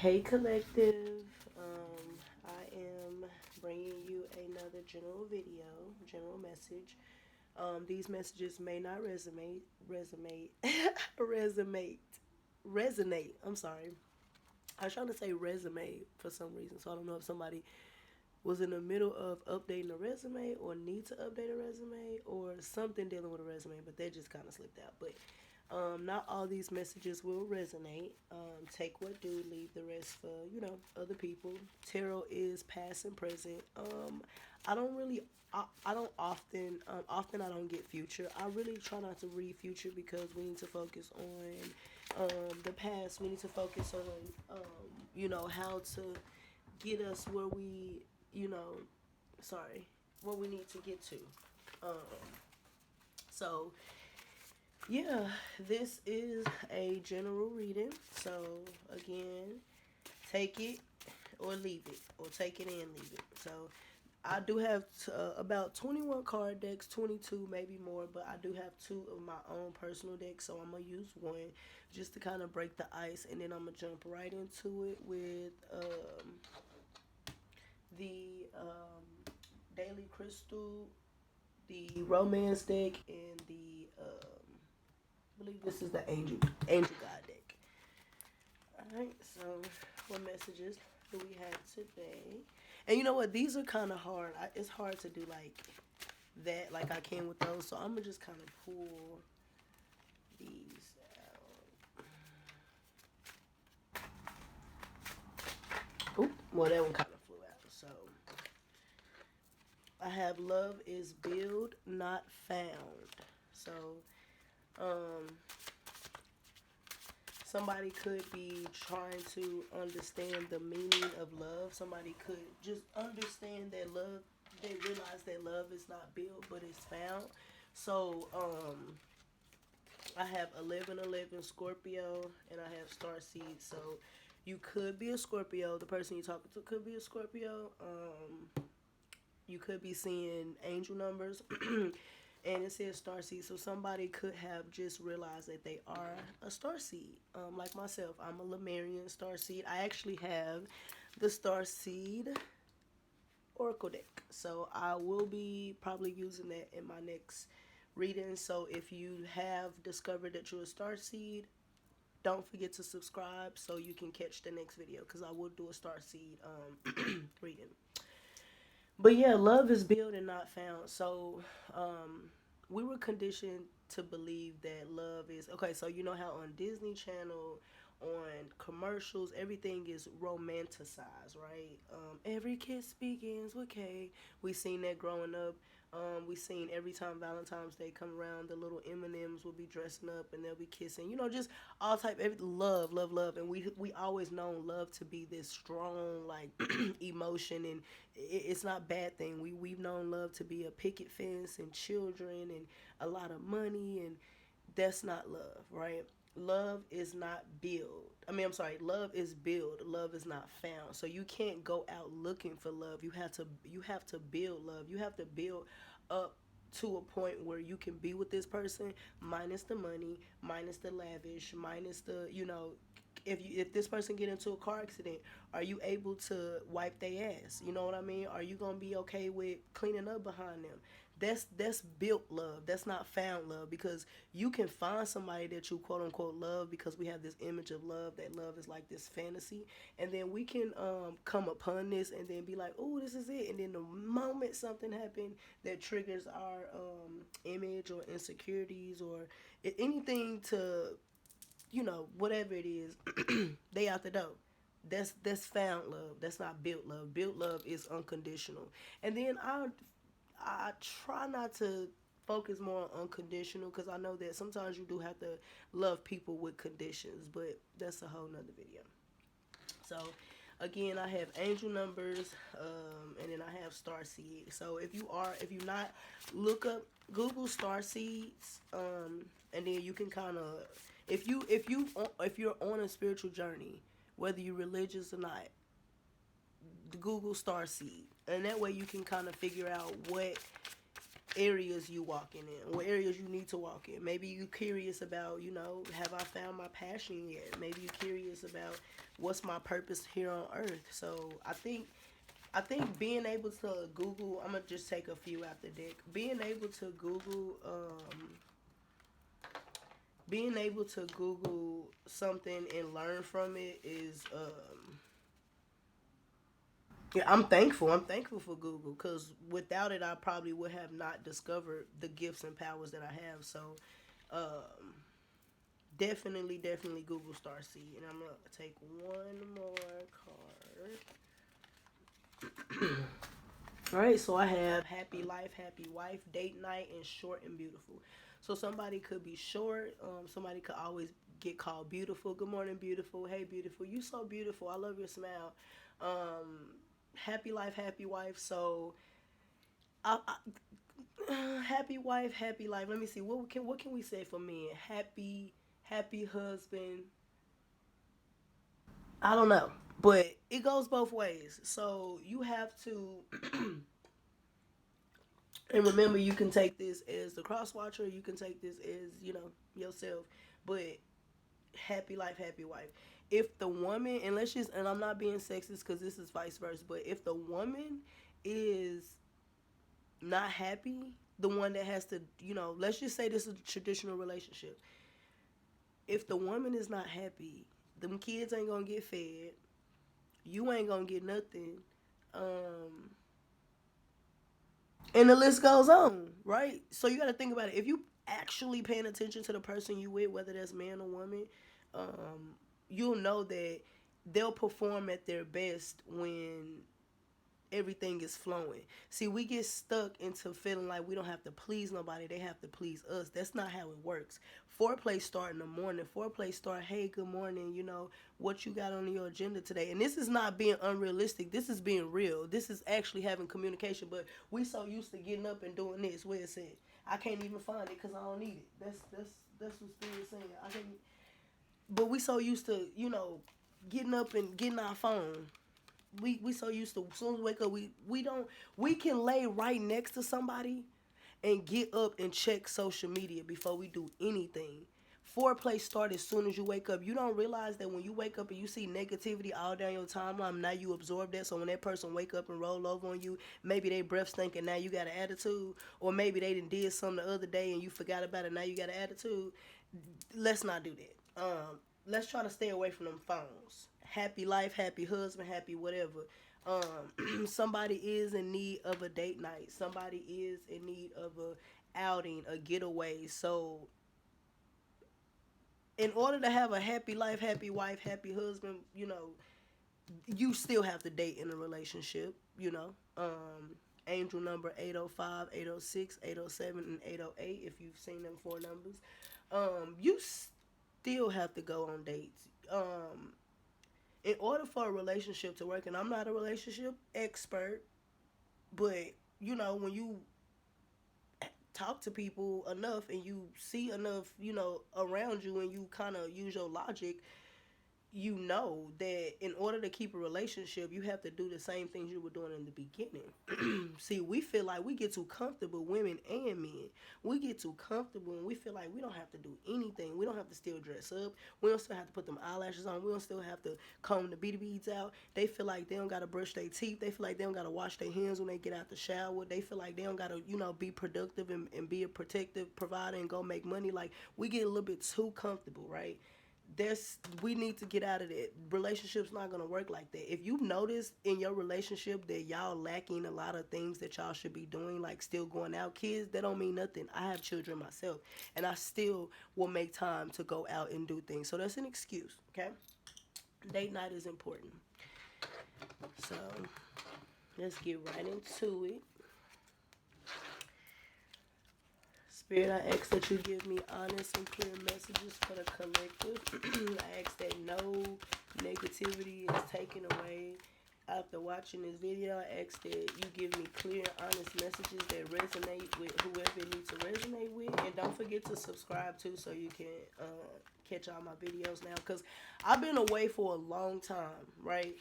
Hey collective, I am bringing you another general message. These messages may not resonate, resonate. I'm sorry. I was trying to say resume for some reason, so I don't know if somebody was in the middle of updating a resume or need to update a resume or something dealing with a resume, but they just kind of slipped out. But not all these messages will resonate. Take what do, leave the rest for other people. Tarot is past and present. I don't really. I don't often I don't get future. I really try not to read future because we need to focus on the past. We need to focus on how to get us where we you know sorry where we need to get to. Um, so yeah, this is a general reading. So again, take it or leave it, or take it and leave it. So I do have about 21 card decks, 22 maybe more, but I do have two of my own personal decks, so I'm gonna use one just to kind of break the ice, and then I'm gonna jump right into it with the Daily Crystal, the Romance deck, and the I believe this is the Angel God deck. Alright, so what messages do we have today? And you know what? These are kind of hard. It's hard to do like that, like I can with those. So I'm gonna just kind of pull these out. Oop, well that one kind of flew out. So I have love is build, not found. So um, somebody could be trying to understand the meaning of love. Somebody could just understand that love. They realize that love is not built, but it's found. So I have 1111 Scorpio, and I have Star Seed. So you could be a Scorpio. The person you're talking to could be a Scorpio. You could be seeing angel numbers. And it says star seed, so somebody could have just realized that they are a star seed. Like myself, I'm a Lemurian star seed. I actually have the star seed oracle deck, so I will be probably using that in my next reading. So if you have discovered that you're a star seed, don't forget to subscribe so you can catch the next video, because I will do a star seed reading. But yeah, love is built and not found. So we were conditioned to believe that love is okay. So you know how on Disney Channel, on commercials, everything is romanticized, right? Every kiss begins with K. We seen that growing up. We seen every time Valentine's Day come around, the little M&Ms will be dressing up and they'll be kissing. Just all type every love, love, love. And we always known love to be this strong like emotion, and it's not a bad thing. We've known love to be a picket fence and children and a lot of money, and that's not love, right? Love is not build. I'm sorry. Love is build. Love is not found. So you can't go out looking for love. You have to build love. You have to build up to a point where you can be with this person minus the money, minus the lavish, minus the if this person get into a car accident, are you able to wipe their ass? You know what I mean? Are you gonna be okay with cleaning up behind them? That's built love. That's not found love, because you can find somebody that you quote unquote love, because we have this image of love, that love is like this fantasy, and then we can come upon this and then be like, oh, this is it, and then the moment something happened that triggers our image or insecurities or anything to whatever it is, they out the door. That's found love. That's not built love. Built love is unconditional. And then I try not to focus more on unconditional, because I know that sometimes you do have to love people with conditions, but that's a whole nother video. So again, I have angel numbers, and then I have star seed. So if you not, look up, Google star seeds, and then you can kind of, if you're on a spiritual journey, whether you're religious or not, Google star seed, and that way you can kind of figure out what areas you walking in, what areas you need to walk in. Maybe you're curious about, have I found my passion yet? Maybe you're curious about what's my purpose here on earth. So I think being able to Google, I'm gonna just take a few out the deck. Being able to Google something and learn from it is yeah, I'm thankful. I'm thankful for Google because without it, I probably would have not discovered the gifts and powers that I have. So, definitely Google Star Seed, and I'm gonna take one more card. All right, so I have happy life, happy wife, date night, and short and beautiful. So somebody could be short. Somebody could always get called beautiful. Good morning, beautiful. Hey, beautiful. You so beautiful. I love your smile. Happy life, happy wife. So, happy wife, happy life. Let me see. What can we say for men? Happy husband. I don't know, but it goes both ways. So you have to, and remember, you can take this as the cross watcher. You can take this as yourself. But happy life, happy wife. If the woman, and let's just, and I'm not being sexist because this is vice versa, but if the woman is not happy, the one that has to, let's just say this is a traditional relationship. If the woman is not happy, them kids ain't gonna get fed. You ain't gonna get nothing. Um, and the list goes on, right? So you got to think about it. If you actually paying attention to the person you with, whether that's man or woman, you'll know that they'll perform at their best when everything is flowing. See, we get stuck into feeling like we don't have to please nobody, they have to please us. That's not how it works. Foreplay start in the morning. Foreplay start, hey, good morning, what you got on your agenda today. And this is not being unrealistic. This is being real. This is actually having communication. But we so used to getting up and doing this. Where it said, I can't even find it because I don't need it. That's what Spirit's saying. I can't. But we so used to, getting up and getting our phone. We so used to, as soon as we wake up, we can lay right next to somebody and get up and check social media before we do anything. Foreplay start as soon as you wake up. You don't realize that when you wake up and you see negativity all down your timeline, now you absorb that. So when that person wake up and roll over on you, maybe they breath stink and now you got an attitude, or maybe they did something the other day and you forgot about it. Now you got an attitude. Let's not do that. Let's try to stay away from them phones. Happy life, happy husband, happy whatever. Somebody is in need of a date night. Somebody is in need of a outing, a getaway. So in order to have a happy life, happy wife, happy husband, you still have to date in a relationship, Angel number 805, 806, 807, and 808 if you've seen them four numbers. You still have to go on dates. In order for a relationship to work, and I'm not a relationship expert, but when you talk to people enough and you see enough, around you, and you kind of use your logic, you know that in order to keep a relationship, you have to do the same things you were doing in the beginning. See, we feel like we get too comfortable, women and men. We get too comfortable and we feel like we don't have to do anything. We don't have to still dress up. We don't still have to put them eyelashes on. We don't still have to comb the beady beads out. They feel like they don't got to brush their teeth. They feel like they don't got to wash their hands when they get out the shower. They feel like they don't got to, be productive and be a protective provider and go make money. Like, we get a little bit too comfortable, right? We need to get out of that. Relationships not gonna work like that. If you notice in your relationship that y'all lacking a lot of things that y'all should be doing, like still going out, kids, that don't mean nothing. I have children myself, and I still will make time to go out and do things. So that's an excuse, okay? Date night is important. So let's get right into it. Spirit, I ask that you give me honest and clear messages for the collective. I ask that no negativity is taken away. After watching this video, I ask that you give me clear, honest messages that resonate with whoever it needs to resonate with. And don't forget to subscribe too so you can catch all my videos now. Because I've been away for a long time, right?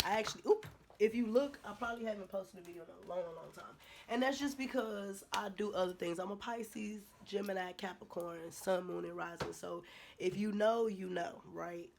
I actually, if you look, I probably haven't posted a video in a long, long time. And that's just because I do other things. I'm a Pisces, Gemini, Capricorn, Sun, Moon, and Rising. So if you know, you know, right?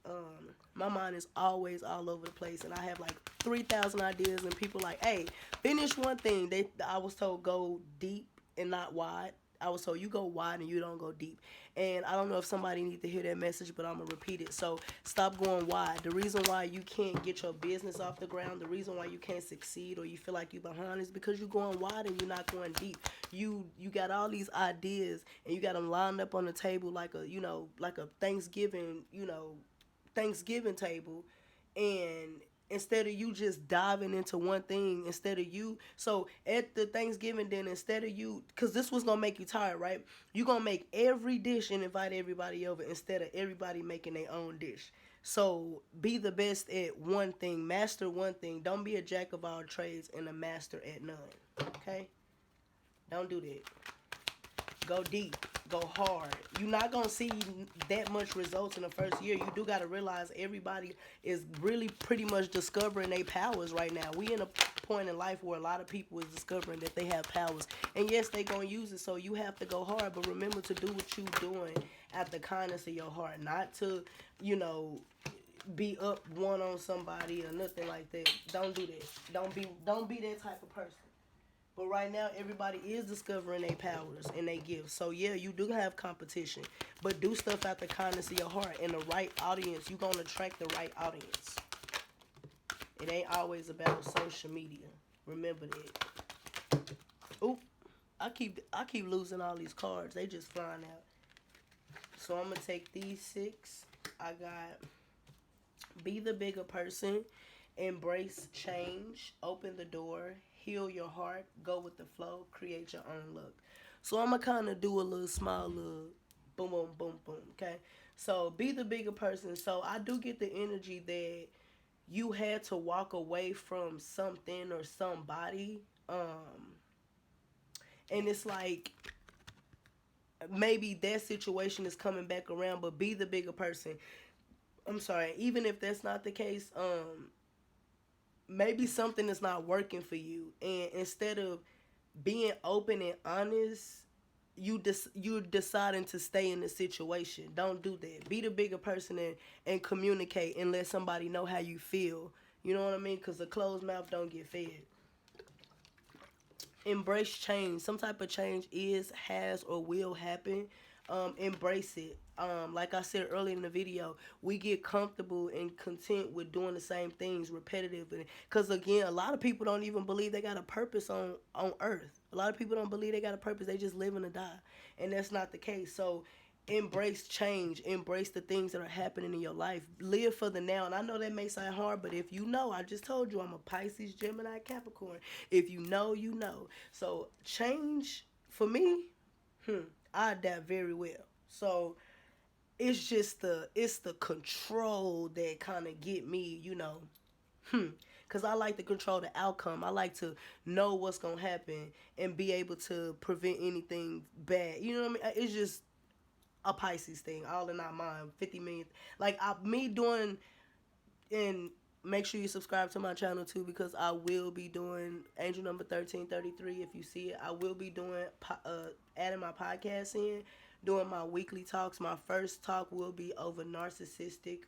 My mind is always all over the place, and I have like 3,000 ideas. And people like, hey, finish one thing. I was told go deep and not wide. I was told you go wide and you don't go deep. And I don't know if somebody needs to hear that message, but I'm going to repeat it. So stop going wide. The reason why you can't get your business off the ground, the reason why you can't succeed or you feel like you're behind is because you're going wide and you're not going deep. You got all these ideas and you got them lined up on the table like a, like a Thanksgiving, Thanksgiving table, and instead of you just diving into one thing, instead of you, so at the Thanksgiving dinner, instead of you, because this was gonna make you tired, right? You gonna make every dish and invite everybody over instead of everybody making their own dish. So be the best at one thing, master one thing. Don't be a jack of all trades and a master at none. Okay, don't do that. Go deep, go hard. You're not gonna see that much results in the first year. You do gotta realize everybody is really pretty much discovering their powers right now. We in a point in life where a lot of people is discovering that they have powers, and yes, they gonna use it. So you have to go hard, but remember to do what you doing at the kindness of your heart, not to, be up one on somebody or nothing like that. Don't do that. Don't be that type of person. But right now, everybody is discovering their powers and their gifts. So, yeah, you do have competition. But do stuff out the kindness of your heart. And the right audience, you're going to attract the right audience. It ain't always about social media. Remember that. Oop. I keep losing all these cards. They just flying out. So, I'm going to take these 6. I got be the bigger person. Embrace change. Open the door. Heal your heart, go with the flow, create your own look. So I'm going to kind of do a little small little boom, boom, boom, boom, okay? So be the bigger person. So I do get the energy that you had to walk away from something or somebody. And it's like maybe that situation is coming back around, but be the bigger person. I'm sorry, even if that's not the case, maybe something is not working for you, and instead of being open and honest, you're deciding to stay in the situation. Don't do that. Be the bigger person and communicate and let somebody know how you feel. You know what I mean? Because a closed mouth don't get fed. Embrace change. Some type of change has, or will happen. Embrace it. Like I said earlier in the video, we get comfortable and content with doing the same things repetitive. Because again, a lot of people don't even believe they got a purpose on earth. A lot of people don't believe they got a purpose. They just living to die. And that's not the case. So embrace change. Embrace the things that are happening in your life. Live for the now. And I know that may sound hard, but if you know, I just told you I'm a Pisces, Gemini, Capricorn. If you know, you know. So change for me, I adapt very well. So it's just the control that kind of get me, because I like to control the outcome. I like to know what's gonna happen and be able to prevent anything bad. You know what I mean? It's just a Pisces thing, all in our mind. 50 million, like me doing, and make sure you subscribe to my channel too, because I will be doing Angel number 1333. If you see it, I will be doing adding my podcast in, doing my weekly talks. My first talk will be over narcissistic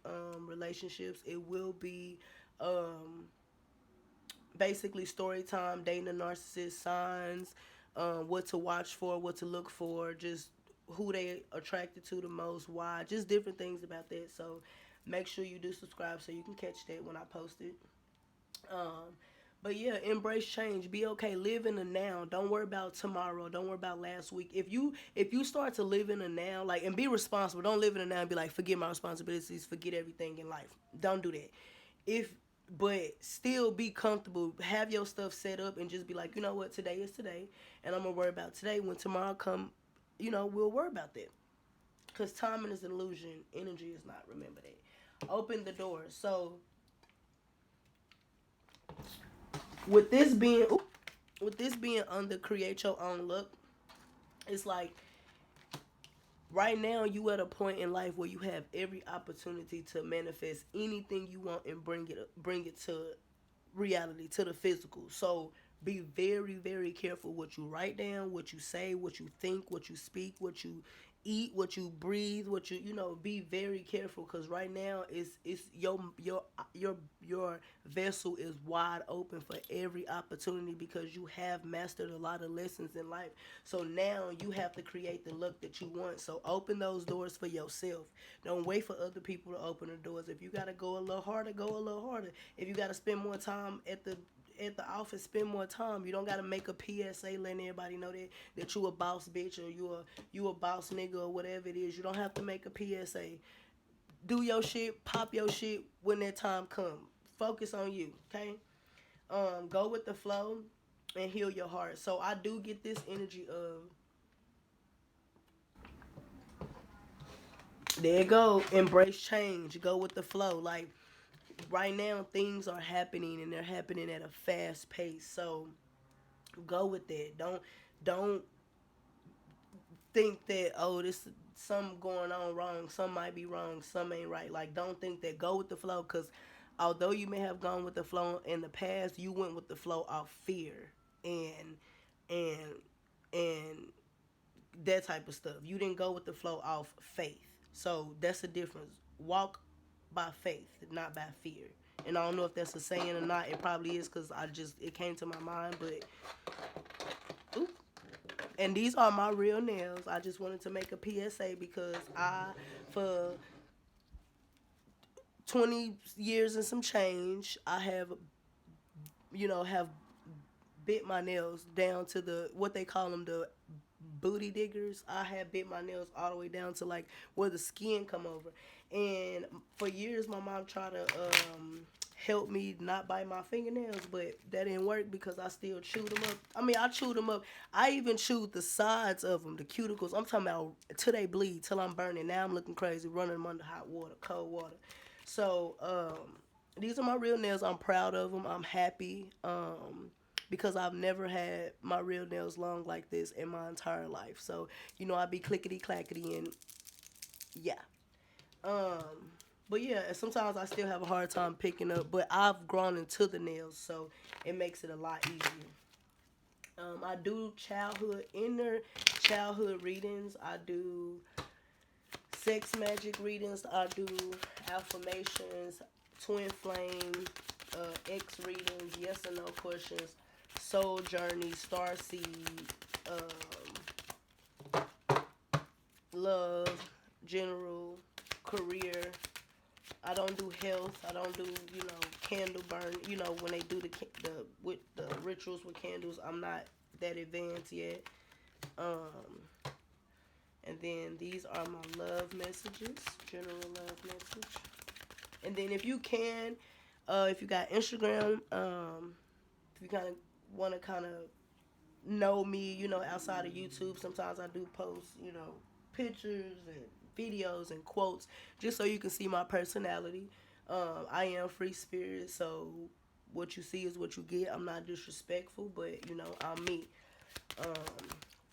relationships. It will be basically story time, dating a narcissist, signs, what to watch for, what to look for, just who they attracted to the most, why, just different things about that. So make sure you do subscribe so you can catch that when I post it. But yeah, embrace change. Be okay. Live in the now. Don't worry about tomorrow. Don't worry about last week. If you start to live in the now, like, and be responsible. Don't live in the now and be like, forget my responsibilities, forget everything in life. Don't do that. But still be comfortable. Have your stuff set up and just be like, you know what, today is today, and I'm gonna worry about today. When tomorrow come, we'll worry about that. Because timing is an illusion. Energy is not. Remember that. Open the door. So with this being under create your own look, it's like right now you at a point in life where you have every opportunity to manifest anything you want and bring it reality, to the physical. So be very, very careful what you write down, what you say, what you think, what you speak, what you eat, what you breathe, what you be very careful, because right now it's your vessel is wide open for every opportunity, because you have mastered a lot of lessons in life. So now you have to create the look that you want. So open those doors for yourself. Don't wait for other people to open the doors. If you gotta go a little harder, go a little harder. If you gotta spend more time at the office, spend more time. You don't gotta make a PSA letting everybody know that you a boss bitch, or you a boss nigga, or whatever it is. You don't have to make a PSA. Do your shit, pop your shit when that time come. Focus on you, okay? Go with the flow and heal your heart. So I do get this energy of, there you go, embrace change, go with the flow. Like right now things are happening, and they're happening at a fast pace. So go with that. Don't think that, oh, this something going on wrong, some might be wrong, some ain't right. Like, don't think that. Go with the flow, because although you may have gone with the flow in the past, you went with the flow off fear and and and that type of stuff. You didn't go with the flow off faith. So that's the difference. Walk by faith, not by fear. And I don't know if that's a saying or not. It probably is, because it came to my mind. But ooh. And these are my real nails. I just wanted to make a PSA, because for 20 years and some change, I have bit my nails down to what they call them, the booty diggers. I have bit my nails all the way down to like where the skin come over. And for years, my mom tried to help me not bite my fingernails, but that didn't work, because I still chewed them up. I mean, I chewed them up. I even chewed the sides of them, the cuticles. I'm talking about till they bleed, till I'm burning. Now I'm looking crazy, running them under hot water, cold water. So these are my real nails. I'm proud of them. I'm happy. Because I've never had my real nails long like this in my entire life. So, I be clickety clackety, and yeah. Um, but yeah, sometimes I still have a hard time picking up, but I've grown into the nails, so it makes it a lot easier. I do inner childhood readings. I do sex magic readings. I do affirmations, twin flame, X readings, yes or no questions, soul journey, star seed, love, general, career. I don't do health. I don't do candle burn. When they do the with the rituals with candles, I'm not that advanced yet. Um, and then these are my love messages, general love message. And then if you can, if you got Instagram, if you kind of want to kind of know me, outside of YouTube, sometimes I do post, pictures and videos and quotes, just so you can see my personality. I am free spirit, so what you see is what you get. I'm not disrespectful, but I'm me. Um,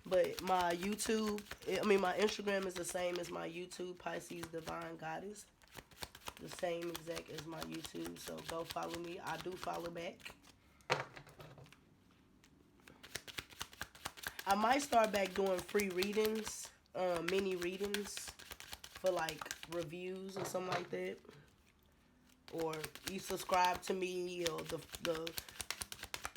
but my Instagram is the same as my YouTube, Pisces Divine Goddess. The same exact as my YouTube, so go follow me. I do follow back. I might start back doing free readings, mini readings for like reviews or something like that. Or you subscribe to me, or the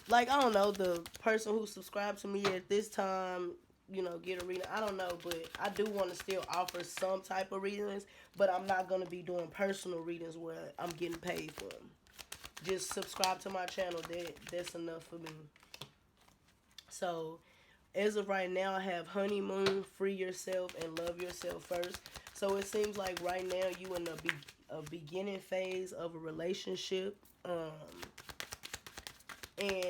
like, I don't know, the person who subscribed to me at this time, get a reading. I don't know, but I do want to still offer some type of readings, but I'm not going to be doing personal readings where I'm getting paid for them. Just subscribe to my channel. That's enough for me. So, as of right now, I have honeymoon, free yourself, and love yourself first. So it seems like right now you in a beginning phase of a relationship, and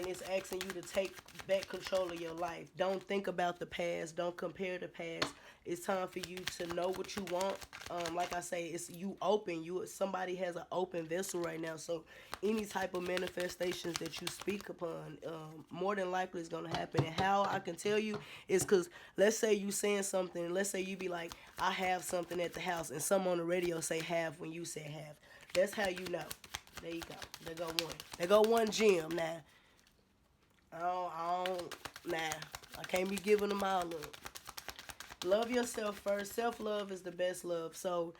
it's asking you to take back control of your life. Don't think about the past. Don't compare the past. It's time for you to know what you want. Like I say, it's you open. Somebody has an open vessel right now. So any type of manifestations that you speak upon, more than likely is gonna happen. And how I can tell you is because let's say you saying something. Let's say you be like, I have something at the house, and someone on the radio say have when you say have. That's how you know. There you go. There go one. There go one gem now. Nah. I can't be giving them all up. Love yourself first. Self-love is the best love. So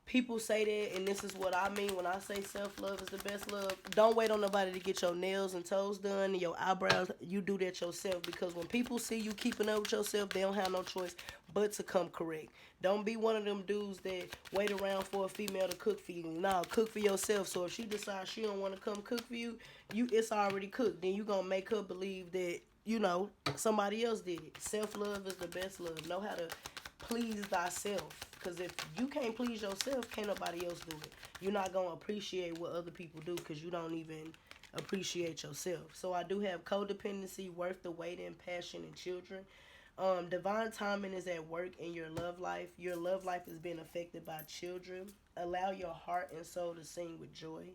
people say that, and this is what I mean when I say self-love is the best love. Don't wait on nobody to get your nails and toes done and your eyebrows. You do that yourself, because when people see you keeping up with yourself, they don't have no choice but to come correct. Don't be one of them dudes that wait around for a female to cook for you. Nah, cook for yourself. So if she decides she don't want to come cook for you, it's already cooked. Then you gonna make her believe that, somebody else did it. Self-love is the best love. Know how to please thyself. Because if you can't please yourself, can't nobody else do it. You're not going to appreciate what other people do because you don't even appreciate yourself. So I do have codependency, worth the wait, and passion in children. Divine timing is at work in your love life. Your love life is being affected by children. Allow your heart and soul to sing with joy.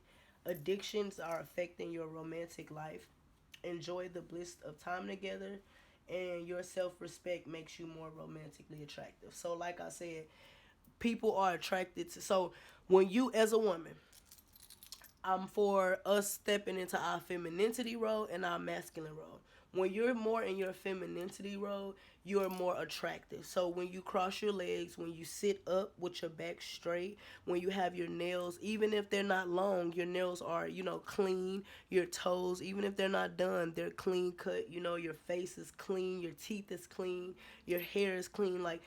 Addictions are affecting your romantic life. Enjoy the bliss of time together. And your self-respect makes you more romantically attractive. So like I said, people are attracted to. So when you, as a woman, I'm for us stepping into our femininity role and our masculine role. When you're more in your femininity role, you're more attractive. So when you cross your legs, when you sit up with your back straight, when you have your nails, even if they're not long, your nails are, clean. Your toes, even if they're not done, they're clean cut. Your face is clean, your teeth is clean, your hair is clean. Like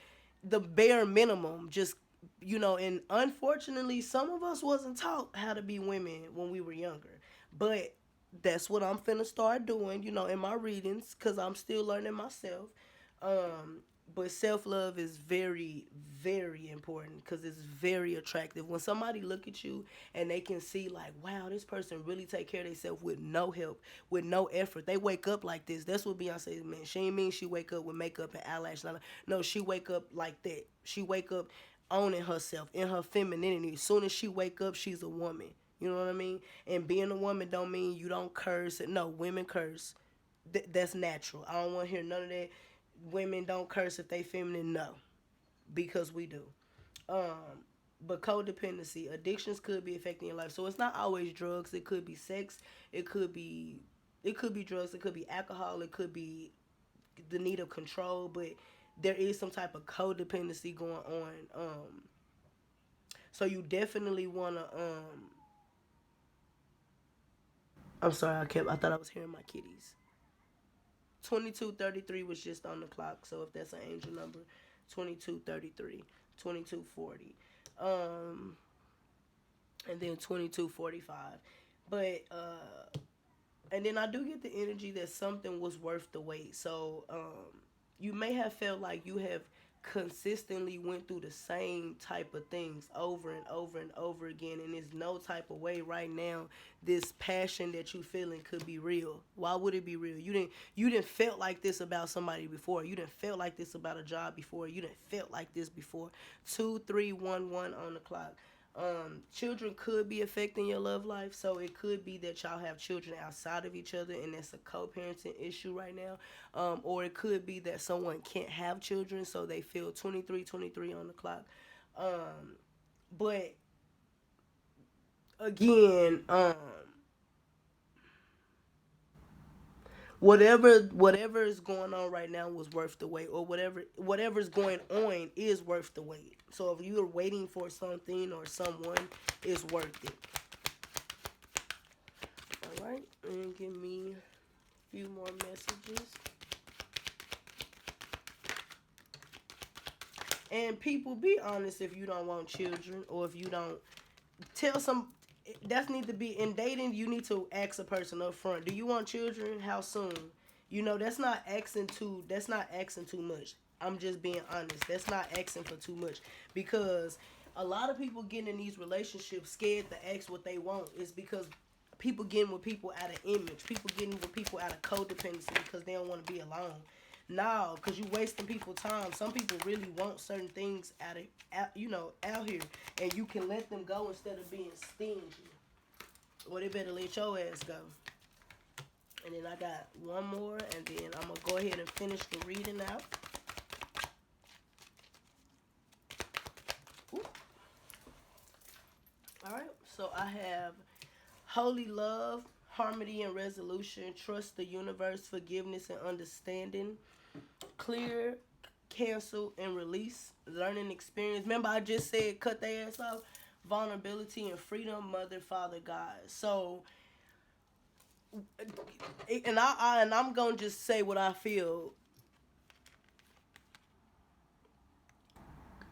the bare minimum, just and unfortunately some of us wasn't taught how to be women when we were younger. But that's what I'm finna start doing, in my readings, because I'm still learning myself. um but self-love is very, very important because it's very attractive when somebody look at you and they can see, like, wow, this person really take care of themselves with no help, with no effort. They wake up like this. That's what Beyonce meant. She ain't mean she wake up with makeup and eyelash. No, she wake up like that. She wake up owning herself in her femininity. As soon as she wake up, she's a woman. You know what I mean? And being a woman don't mean you don't curse. No, women curse. That's natural. I don't want to hear none of that. Women don't curse if they feminine. No, because we do. Um, but codependency, addictions could be affecting your life. So it's not always drugs. It could be sex. It could be drugs. It could be alcohol. It could be the need of control. But there is some type of codependency going on. So you definitely wanna. I'm sorry. I thought I was hearing my kitties. 2233 was just on the clock. So if that's an angel number, 2233, 2240, and then 2245. But and then I do get the energy that something was worth the wait. So you may have felt like you have consistently went through the same type of things over and over and over again, and there's no type of way right now this passion that you feeling could be real. Why would it be real? You didn't felt like this about somebody before. You didn't felt like this about a job before. You didn't felt like this before. 2311 on the clock. Children could be affecting your love life, so it could be that y'all have children outside of each other and that's a co-parenting issue right now. Or it could be that someone can't have children, so they feel 2323 on the clock. But again, whatever is going on right now was worth the wait, or whatever's going on is worth the wait. So if you're waiting for something or someone, it's worth it. All right, and give me a few more messages. And people, be honest if you don't want children, or if you don't tell some. That need to be in dating. You need to ask a person up front. Do you want children? How soon? That's not asking too. That's not asking too much. I'm just being honest. That's not asking for too much, because a lot of people getting in these relationships scared to ask what they want. Is because people getting with people out of image. People getting with people out of codependency because they don't want to be alone. No, because you wasting people time. Some people really want certain things out here, and you can let them go instead of being stingy. Or they better let your ass go. And then I got one more, and then I'm gonna go ahead and finish the reading out. Ooh. All right, So I have holy love, harmony and resolution, trust the universe, forgiveness and understanding, clear, cancel and release, learning experience. Remember I just said cut their ass off. Vulnerability and freedom, mother, father, God. So and I'm gonna just say what I feel.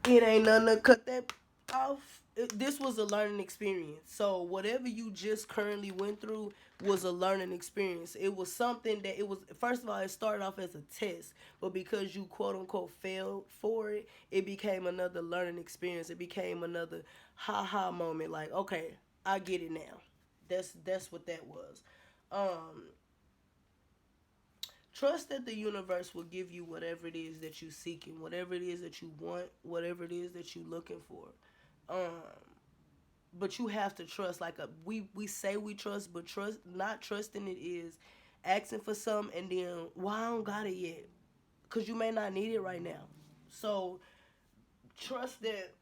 It ain't nothing to cut that off. This was a learning experience. So whatever you just currently went through was a learning experience. It was something that it was. First of all, it started off as a test, but because you quote unquote failed for it, it became another learning experience. It became another ha ha moment. Like, okay, I get it now. That's what that was. Um, Trust that the universe will give you whatever it is that you seeking, whatever it is that you want, whatever it is that you looking for. Um, but you have to trust. Like we say we trust, but trust not trusting it is asking for something and then why I don't got it yet, because you may not need it right now. So trust that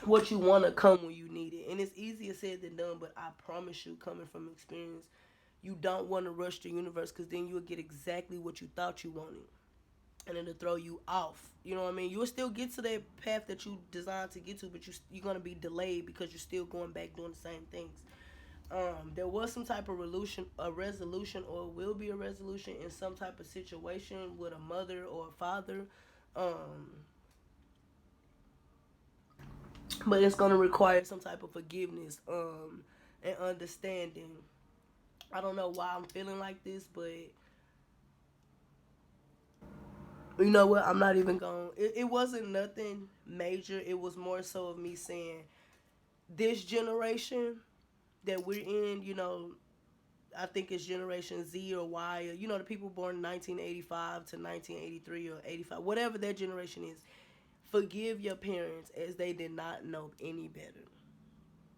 what you want to come when you need it, and it's easier said than done. But I promise you, coming from experience, you don't want to rush the universe because then you'll get exactly what you thought you wanted and it'll throw you off. You know what I mean? You'll still get to that path that you designed to get to, but you're gonna be delayed because you're still going back doing the same things. There was some type of resolution, or will be a resolution in some type of situation with a mother or a father, um, but it's gonna require some type of forgiveness, and understanding. I don't know why I'm feeling like this, but you know what? I'm not even going. It wasn't nothing major. It was more so of me saying this generation that we're in. I think it's Generation Z or Y. Or, the people born 1985 to 1983 or 85, whatever that generation is. Forgive your parents as they did not know any better.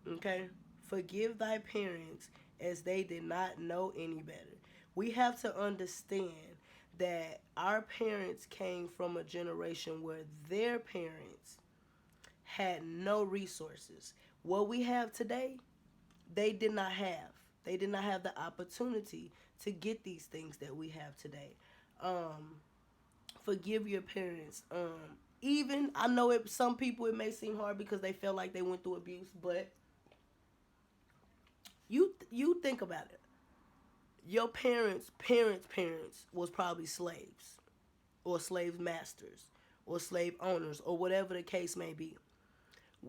Okay? Forgive thy parents as they did not know any better. We have to understand that our parents came from a generation where their parents had no resources. What we have today, they did not have. They did not have the opportunity to get these things that we have today. Um, Forgive your parents. Even I know it. Some people it may seem hard because they feel like they went through abuse, but you think about it. Your parents was probably slaves or slave masters or slave owners or whatever the case may be.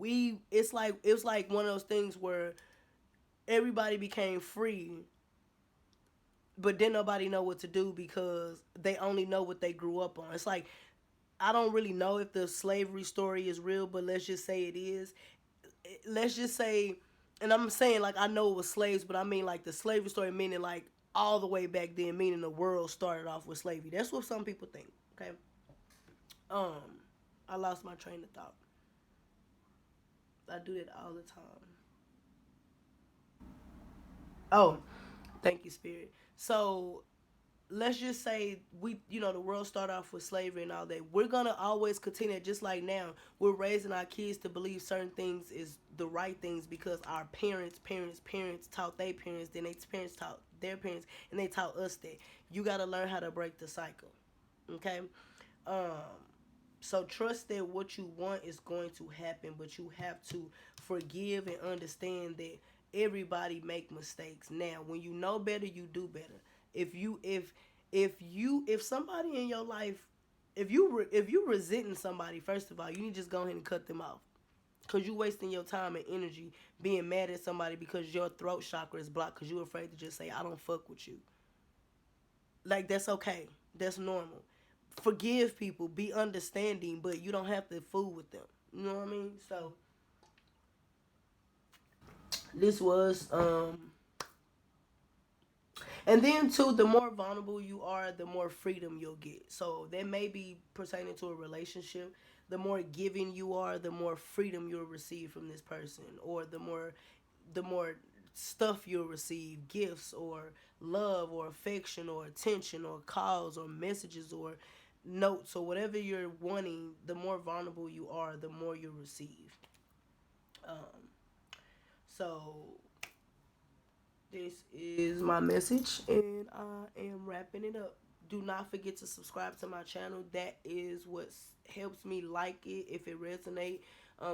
It's like one of those things where everybody became free, but then nobody know what to do because they only know what they grew up on. It's like I don't really know if the slavery story is real, but let's just say it is. Let's just say, and I'm saying like I know it was slaves, but I mean like the slavery story meaning like all the way back then, meaning the world started off with slavery. That's what some people think. Okay. Um, I lost my train of thought. I do that all the time. Oh, thank you, Spirit. So let's just say the world started off with slavery and all that. We're gonna always continue just like now. We're raising our kids to believe certain things is the right things because our parents taught their parents, then their parents taught their parents, and they taught us that. You gotta learn how to break the cycle. Okay. Um, so trust that what you want is going to happen, but you have to forgive and understand that everybody make mistakes. Now, when you know better, you do better. If somebody in your life, if you resenting somebody, first of all, you need to just go ahead and cut them off. Cause you wasting your time and energy being mad at somebody because your throat chakra is blocked because you're afraid to just say I don't fuck with you. Like that's okay. That's normal. Forgive people, be understanding, but you don't have to fool with them. You know what I mean? So this was and then too, the more vulnerable you are, the more freedom you'll get. So that may be pertaining to a relationship. The more giving you are, the more freedom you'll receive from this person, or the more stuff you'll receive, gifts or love or affection or attention or calls or messages or notes or whatever you're wanting. The more vulnerable you are, the more you'll receive. So this is my message, and I am wrapping it up. Do not forget to subscribe to my channel. That is what helps me like it if it resonates,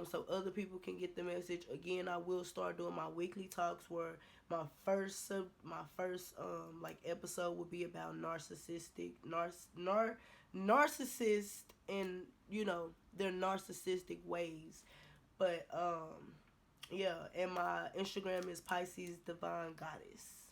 so other people can get the message. Again, I will start doing my weekly talks where my first like episode will be about narcissist and their narcissistic ways. But yeah, and my Instagram is Pisces Divine Goddess.